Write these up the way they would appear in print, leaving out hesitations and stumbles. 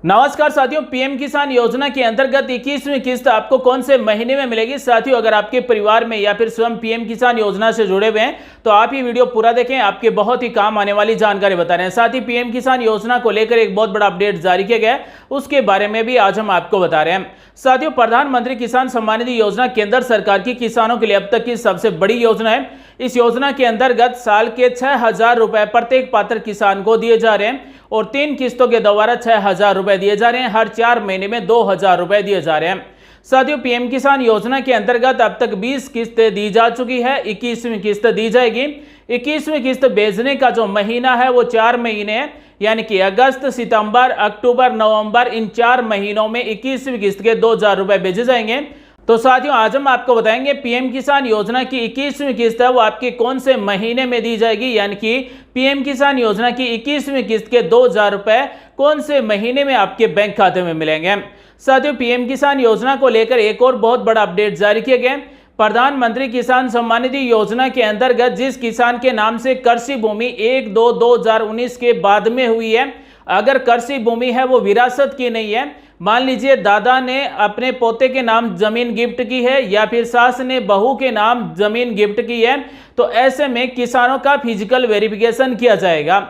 नमस्कार साथियों, पीएम किसान योजना के अंतर्गत 21वीं किस्त आपको कौन से महीने में मिलेगी। साथियों, अगर आपके परिवार में या फिर स्वयं पीएम किसान योजना से जुड़े हुए हैं तो आप ये वीडियो पूरा देखें, आपके बहुत ही काम आने वाली जानकारी बता रहे हैं। साथ ही पीएम किसान योजना को लेकर एक बहुत बड़ा अपडेट जारी किया गया है, उसके बारे में भी आज हम आपको बता रहे हैं। साथियों, प्रधानमंत्री किसान सम्मान निधि योजना केंद्र सरकार की किसानों के लिए अब तक की सबसे बड़ी योजना है। इस योजना के अंतर्गत साल के 6,000 रुपए प्रत्येक पात्र किसान को दिए जा रहे हैं और 3 किस्तों के द्वारा 6,000 रुपए दिए जा रहे हैं। हर 4 महीने में 2,000 रुपए दिए जा रहे हैं। साथियों, पीएम किसान योजना के अंतर्गत अब तक 20 किस्तें दी जा चुकी है, 21वीं किस्त दी जाएगी। 21वीं किस्त भेजने का जो महीना है वो 4 महीने है, यानी कि अगस्त, सितंबर, अक्टूबर, नवंबर, इन 4 महीनों में 21वीं किस्त के 2,000 रुपए भेजे जाएंगे। तो साथियों, आज हम आपको बताएंगे पीएम किसान योजना की 21वीं किस्त है वो आपके कौन से महीने में दी जाएगी, यानी कि पीएम किसान योजना की 21वीं किस्त के 2,000 रुपए कौन से महीने में आपके बैंक खाते में मिलेंगे। साथियों, पीएम किसान योजना को लेकर एक और बहुत बड़ा अपडेट जारी किया गया। प्रधानमंत्री किसान सम्मान निधि योजना के अंतर्गत जिस किसान के नाम से कृषि भूमि 1/2/2019 के बाद में हुई है, अगर कृषि भूमि है वो विरासत की नहीं है, मान लीजिए दादा ने अपने पोते के नाम जमीन गिफ्ट की है या फिर सास ने बहू के नाम जमीन गिफ्ट की है, तो ऐसे में किसानों का फिजिकल वेरिफिकेशन किया जाएगा।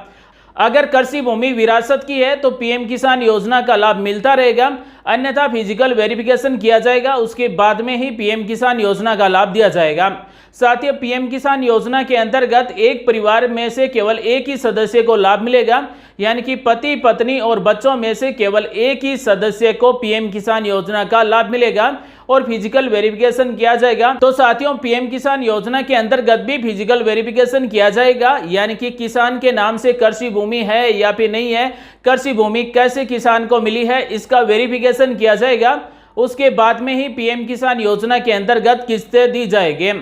अगर कृषि भूमि विरासत की है तो पीएम किसान योजना का लाभ मिलता रहेगा, अन्यथा फिजिकल वेरिफिकेशन किया जाएगा, उसके बाद में ही पीएम किसान योजना का लाभ दिया जाएगा। साथ ही पीएम किसान योजना के अंतर्गत एक परिवार में से केवल एक ही सदस्य को लाभ मिलेगा, यानी कि पति पत्नी और बच्चों में से केवल एक ही सदस्य को पीएम किसान योजना का लाभ मिलेगा और फिजिकल वेरिफिकेशन किया जाएगा। तो साथियों, पीएम किसान योजना के अंतर्गत भी फिजिकल वेरिफिकेशन किया जाएगा, यानी कि किसान के नाम से कृषि भूमि है या फिर नहीं है, कृषि भूमि कैसे किसान को मिली है, इसका वेरिफिकेशन किया जाएगा। उसके बाद में ही पीएम किसान योजना के अंतर्गत किस्तें दी जाएगी।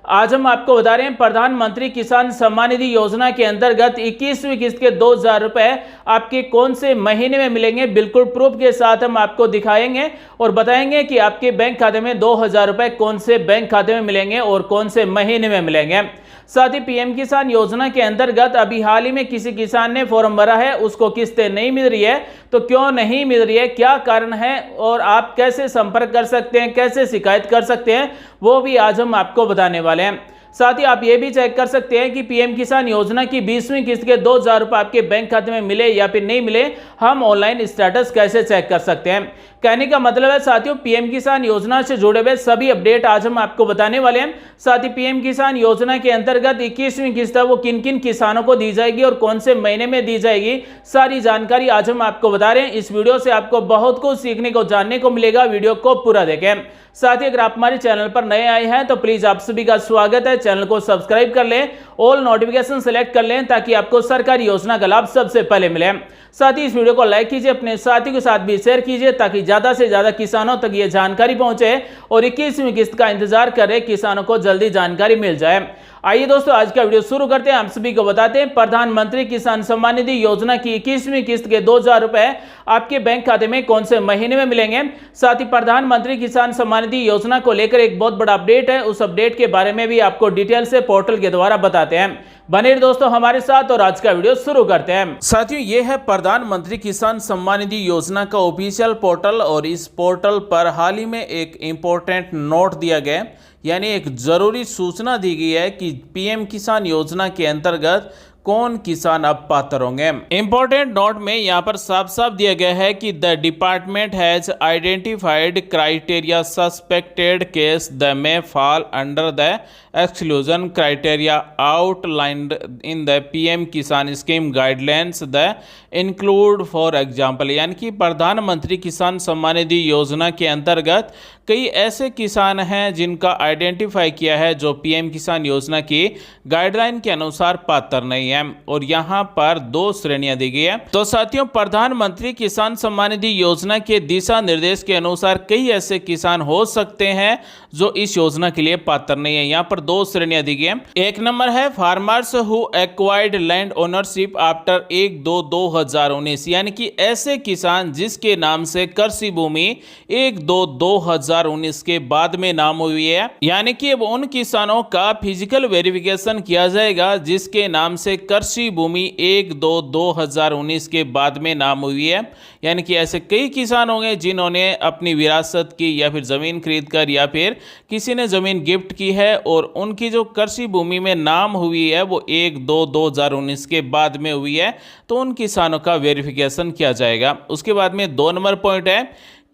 आज हम आपको बता रहे हैं प्रधानमंत्री किसान सम्मान निधि योजना के अंतर्गत 21वीं किस्त के 2,000 रुपए आपके कौन से महीने में मिलेंगे। बिल्कुल प्रूफ के साथ हम आपको दिखाएंगे और बताएंगे कि आपके बैंक खाते में 2,000 रुपए कौन से बैंक खाते में मिलेंगे और कौन से महीने में मिलेंगे। साथ ही पीएम किसान योजना के अंतर्गत अभी हाल ही में किसी किसान ने फॉर्म भरा है, उसको किस्तें नहीं मिल रही है, तो क्यों नहीं मिल रही है, क्या कारण है और आप कैसे संपर्क कर सकते हैं, कैसे शिकायत कर सकते हैं, वो भी आज हम आपको बताने वाले हैं। साथ ही आप ये भी चेक कर सकते हैं कि पीएम किसान योजना की 20वीं किस्त के 2,000 रुपए आपके बैंक खाते में मिले या फिर नहीं मिले, हम ऑनलाइन स्टेटस कैसे चेक कर सकते हैं। कहने का मतलब है साथियों, पीएम किसान योजना से जुड़े हुए सभी अपडेट आज हम आपको बताने वाले हैं। साथ ही पीएम किसान योजना के अंतर्गत 21वीं किस्त है वो किन किन किसानों को दी जाएगी और कौन से महीने में दी जाएगी, सारी जानकारी आज हम आपको बता रहे हैं। इस वीडियो से आपको बहुत कुछ सीखने को, जानने को मिलेगा, वीडियो को पूरा देखें। साथ ही अगर आप हमारे चैनल पर नए आए हैं तो प्लीज आप सभी का स्वागत है, चैनल को सब्सक्राइब कर लें, ऑल नोटिफिकेशन सेलेक्ट कर लें ताकि आपको सरकारी योजना का लाभ सबसे पहले मिले। साथ ही इस वीडियो को लाइक कीजिए, अपने साथियों के साथ भी शेयर कीजिए ताकि ज्यादा से ज्यादा किसानों तक ये जानकारी पहुंचे और 21वीं किस्त का इंतजार कर रहे किसानों को जल्दी जानकारी मिल जाए। आइए दोस्तों, आज का वीडियो शुरू करते हैं। आप सभी को बताते हैं प्रधानमंत्री किसान सम्मान निधि योजना की 21वीं किस्त के 2,000 रुपए आपके बैंक खाते में कौन से महीने में मिलेंगे। साथ ही प्रधानमंत्री किसान सम्मान निधि योजना को लेकर एक बहुत बड़ा अपडेट है, उस अपडेट के बारे में भी आपको डिटेल से पोर्टल के द्वारा बताते हैं। बने रहिए दोस्तों हमारे साथ और आज का वीडियो शुरू करते हैं। साथियों, ये है प्रधानमंत्री किसान सम्मान निधि योजना का ऑफिशियल पोर्टल और इस पोर्टल पर हाल ही में एक इंपॉर्टेंट नोट दिया गया, यानी एक जरूरी सूचना दी गई है कि पीएम किसान योजना के अंतर्गत कौन किसान अब पात्र होंगे। इंपॉर्टेंट नोट में यहां पर साफ साफ दिया गया है कि the department has identified criteria suspected case the may fall under the exclusion criteria outlined in the PM Kisan scheme guidelines the include for example, यानी कि प्रधानमंत्री किसान सम्मान निधि योजना के अंतर्गत कई ऐसे किसान हैं जिनका आइडेंटिफाई किया है जो पीएम किसान योजना की गाइडलाइन के अनुसार पात्र नहीं है और यहां पर 2 श्रेणियां दी गई है। तो साथियों, प्रधानमंत्री किसान सम्मान निधि योजना के दिशा निर्देश के अनुसार कई ऐसे किसान हो सकते हैं जो इस योजना के लिए पात्र नहीं है। यहां पर 2 श्रेणियां दी गई है। एक नंबर है farmers who acquired land ownership after 1/2/2019, यानी कि ऐसे किसान जिसके नाम से कृषि भूमि 1/2/2019 के बाद में नाम हुई है, यानी कि अब उन किसानों का फिजिकल वेरिफिकेशन किया जाएगा जिसके नाम से कृषि भूमि 1/2/2019 के बाद में नाम हुई है। यानी कि ऐसे कई किसान होंगे जिन्होंने अपनी विरासत की या फिर ज़मीन खरीद कर या फिर किसी ने ज़मीन गिफ्ट की है और उनकी जो कृषि भूमि में नाम हुई है वो 1/2/2019 के बाद में हुई है, तो उन किसानों का वेरिफिकेशन किया जाएगा। उसके बाद में 2 नंबर पॉइंट है,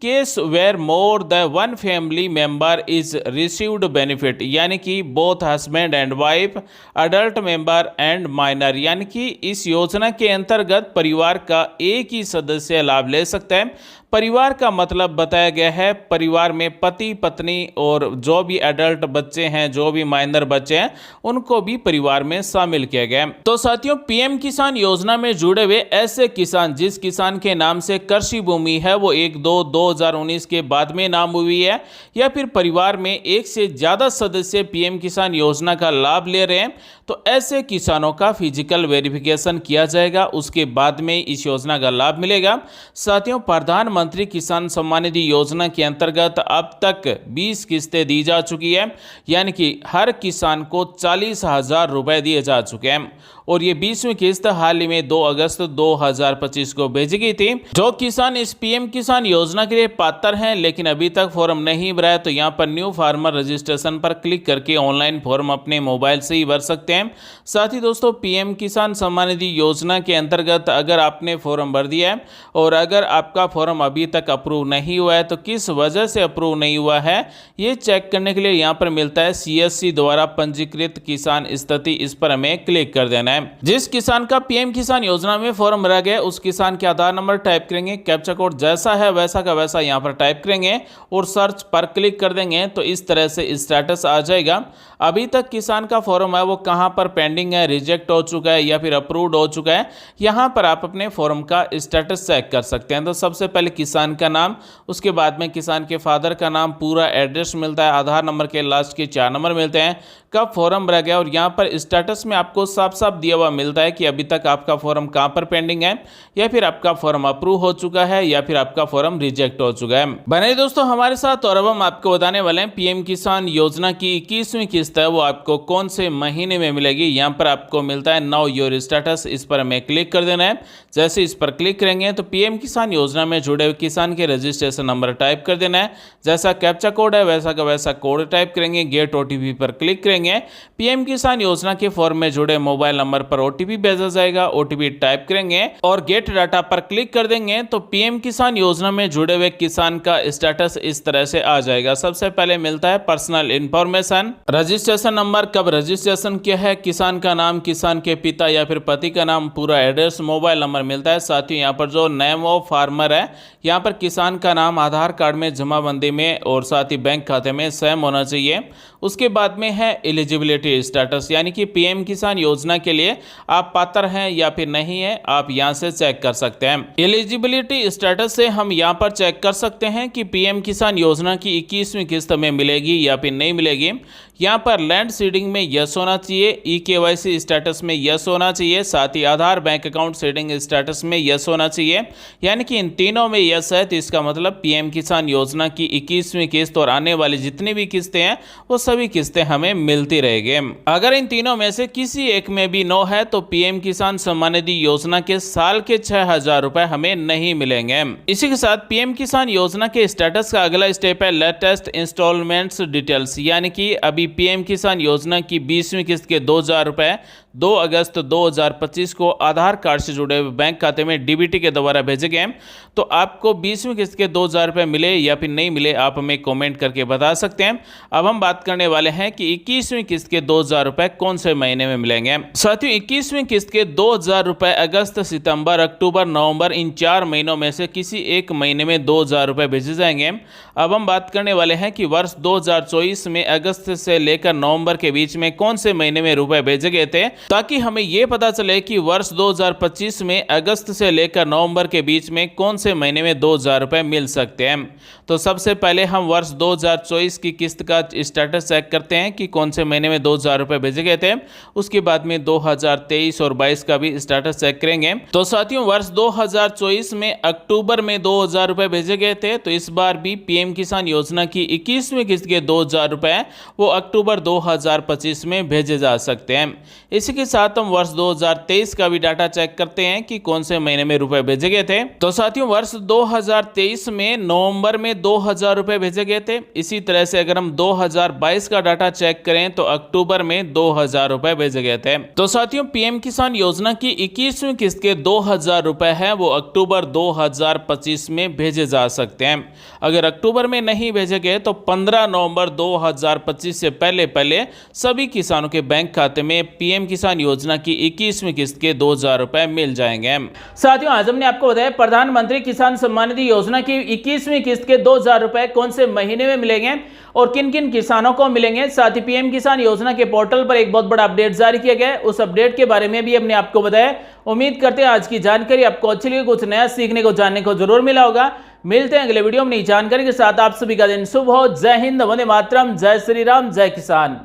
case where more the one family member is received benefit, यानी कि both husband and wife, adult member and minor, यानी कि इस योजना के अंतर्गत परिवार का एक ही सदस्य लाभ ले सकता है। परिवार का मतलब बताया गया है परिवार में पति पत्नी और जो भी एडल्ट बच्चे हैं, जो भी माइनर बच्चे हैं, उनको भी परिवार में शामिल किया गया है। तो साथियों, पीएम किसान योजना में जुड़े हुए ऐसे किसान जिस किसान के नाम से कृषि भूमि है वो 1/2/2019 के बाद में नाम हुई है या फिर परिवार में एक से ज्यादा सदस्य पीएम किसान योजना का लाभ ले रहे हैं, तो ऐसे किसानों का फिजिकल वेरिफिकेशन किया जाएगा, उसके बाद में इस योजना का लाभ मिलेगा। साथियों, प्रधानमंत्री किसान सम्मान निधि योजना के अंतर्गत अब तक 20 किस्तें दी जा चुकी है, यानी कि हर किसान को 40,000 रुपए दिए जा चुके हैं और ये 20वीं किस्त हाल ही में 2 अगस्त 2025 को भेजी गई थी। जो किसान इस पीएम किसान योजना के लिए पात्र हैं लेकिन अभी तक फॉर्म नहीं भरा है, तो यहाँ पर न्यू फार्मर रजिस्ट्रेशन पर क्लिक करके ऑनलाइन फॉर्म अपने मोबाइल से ही भर सकते हैं। साथ ही दोस्तों, पीएम किसान सम्मान निधि योजना के अंतर्गत अगर आपने फॉर्म भर दिया है और अगर आपका फॉर्म अभी तक अप्रूव नहीं हुआ है तो किस वजह से अप्रूव नहीं हुआ है ये चेक करने के लिए यहाँ पर मिलता है सीएससी द्वारा पंजीकृत किसान स्थिति, इस पर हमें क्लिक कर देना है। जिस किसान का पीएम किसान योजना में फॉर्म भरा गया उस किसान के आधार नंबर टाइप करेंगे, कैप्चा कोड जैसा है वैसा का वैसा यहाँ पर टाइप करेंगे और सर्च पर क्लिक कर देंगे तो इस तरह से स्टेटस आ जाएगा। अभी तक किसान का फॉर्म है वो कहाँ पर पेंडिंग है, रिजेक्ट हो चुका है या फिर अप्रूव्ड हो चुका है, यहाँ पर आप अपने फॉर्म का स्टेटस चेक कर सकते हैं। तो सबसे पहले किसान का नाम, उसके बाद में किसान के फादर का नाम, पूरा एड्रेस मिलता है, आधार नंबर के लास्ट के 4 नंबर मिलते हैं, कब फॉर्म भरा गया और यहाँ पर स्टेटस में आपको साफ साफ दिया हुआ मिलता है कि अभी तक आपका फॉर्म कहाँ पर पेंडिंग है या फिर आपका फॉर्म अप्रूव हो चुका है या फिर आपका फॉर्म रिजेक्ट हो चुका है। बने दोस्तों हमारे साथ और अब हम आपको बताने वाले हैं पीएम किसान योजना की 21वीं किस्त है वो आपको कौन से महीने में मिलेगी। यहाँ पर आपको मिलता है नाउ योर स्टेटस, इस पर हमें क्लिक कर देना है। जैसे इस पर क्लिक करेंगे तो पीएम किसान योजना में जुड़े हुए किसान के रजिस्ट्रेशन नंबर टाइप कर देना है, जैसा कैप्चा कोड है वैसा का वैसा कोड टाइप करेंगे, गेट ओटीपी पर क्लिक करेंगे। पीएम किसान योजना के फॉर्म में जुड़े मोबाइल नंबर पर ओटीपी भेजा जाएगा, ओटीपी टाइप करेंगे और गेट डाटा पर क्लिक कर देंगे तो पीएम किसान योजना में जुड़े हुए किसान का स्टेटस इस तरह से आ जाएगा। सबसे पहले मिलता है पर्सनल इंफॉर्मेशन, रजिस्ट्रेशन नंबर, कब रजिस्ट्रेशन किया है, किसान का नाम, किसान के पिता या फिर पति का नाम, पूरा एड्रेस, मोबाइल नंबर मिलता है। साथ ही यहाँ पर जो नेम ऑफ फार्मर है यहाँ पर किसान का नाम आधार कार्ड में, जमाबंदी में और साथ ही बैंक खाते में सेम होना चाहिए। उसके बाद में है एलिजिबिलिटी स्टेटस, यानी कि पीएम किसान योजना के लिए आप पात्र हैं या फिर नहीं है, आप यहां से चेक कर सकते हैं। एलिजिबिलिटी स्टेटस से हम यहां पर चेक कर सकते हैं कि पीएम किसान योजना की 21वीं किस्त में मिलेगी या फिर नहीं मिलेगी। यहाँ पर लैंड सीडिंग में यस होना चाहिए, ई-केवाईसी स्टेटस में यस होना चाहिए, साथ ही आधार बैंक अकाउंट सीडिंग स्टेटस में यस होना चाहिए। यानी कि इन तीनों में यस है तो इसका मतलब पीएम किसान योजना की 21वीं किस्त और आने वाली जितनी भी किस्तें हैं वो सभी किस्तें हमें मिलती रहेगी। अगर इन तीनों में से किसी एक में भी नो है तो पीएम किसान सम्मान निधि योजना के साल के 6,000 रुपए हमें नहीं मिलेंगे। इसी के साथ पीएम किसान योजना के स्टेटस का अगला स्टेप है लेटेस्ट इंस्टॉलमेंट्स डिटेल्स, यानी कि अभी पीएम किसान योजना की 20वीं किस्त के 2,000 रुपए 2 अगस्त 2025 को आधार कार्ड से जुड़े हुए बैंक खाते में डीबीटी के द्वारा भेजे गए। तो आपको 20वीं किस्त के 2,000 रुपए मिले या फिर नहीं मिले आप हमें कमेंट करके बता सकते हैं। अब हम बात करने वाले हैं कि 21वीं किस्त के 2,000 रुपए कौन से महीने में मिलेंगे। साथियों, 21वीं किस्त के 2,000 रुपए अगस्त, सितंबर, अक्टूबर, नवंबर इन 4 महीनों में से किसी एक महीने में 2,000 रुपए भेजे जाएंगे। अब हम बात करने वाले हैं कि वर्ष 2024 में अगस्त से लेकर नवंबर के बीच में कौन से महीने में रुपए भेजे गए थे, ताकि हमें यह पता चले कि वर्ष 2025 में अगस्त से लेकर नवंबर के बीच में कौन से महीने में 2,000 रुपए मिल सकते हैं। तो सबसे पहले हम वर्ष 2024 की किस्त का स्टेटस चेक करते हैं कि कौन से महीने में 2,000 रुपए भेजे गए थे। उसके बाद में 2023 और 22 का भी स्टेटस चेक करेंगे। तो साथियों, वर्ष 2024 में अक्टूबर में 2,000 रुपए भेजे गए थे। तो इस बार भी पीएम किसान योजना की 21वीं किस्त के 2,000 रुपए वो अक्टूबर 2025 में भेजे जा सकते हैं। इसी के साथ हम वर्ष 2023 का भी डाटा चेक करते हैं कि कौन से महीने में रुपए भेजे गए थे। तो साथियों, वर्ष 2023 में नवंबर में 2000 रुपए भेजे गए थे। इसी तरह से अगर हम 2022 का डाटा चेक करें तो अक्टूबर में 2000 रुपए भेजे गए थे। तो साथियों, पीएम किसान योजना की 21वीं किस्त के 2000 रुपए है वो अक्टूबर 2025 में भेजे जा सकते हैं। अगर अक्टूबर में नहीं भेजे गए तो 15 नवंबर 2025 से पहले सभी किसानों के बैंक खाते में पीएम किसान योजना की 21वीं किस्त के 2000 रुपए मिल जाएंगे। साथियों, आज हमने आपको बताया प्रधानमंत्री किसान सम्मान निधि योजना की 21वीं किस्त के 2000 रुपए कौन से महीने में मिलेंगे और किन किन किसानों को मिलेंगे। साथ ही पीएम किसान योजना के पोर्टल पर एक बहुत बड़ा अपडेट जारी किया गया है, उस अपडेट के बारे में भी हमने आपको बताया। उम्मीद करते हैं आज की जानकारी आपको अच्छी लगी, कुछ नया सीखने को जानने को जरूर मिला होगा। मिलते हैं अगले वीडियो में नई जानकारी के साथ। आप सभी का दिन शुभ हो। जय हिंद, वंदे मातरम, जय श्री राम, जय किसान।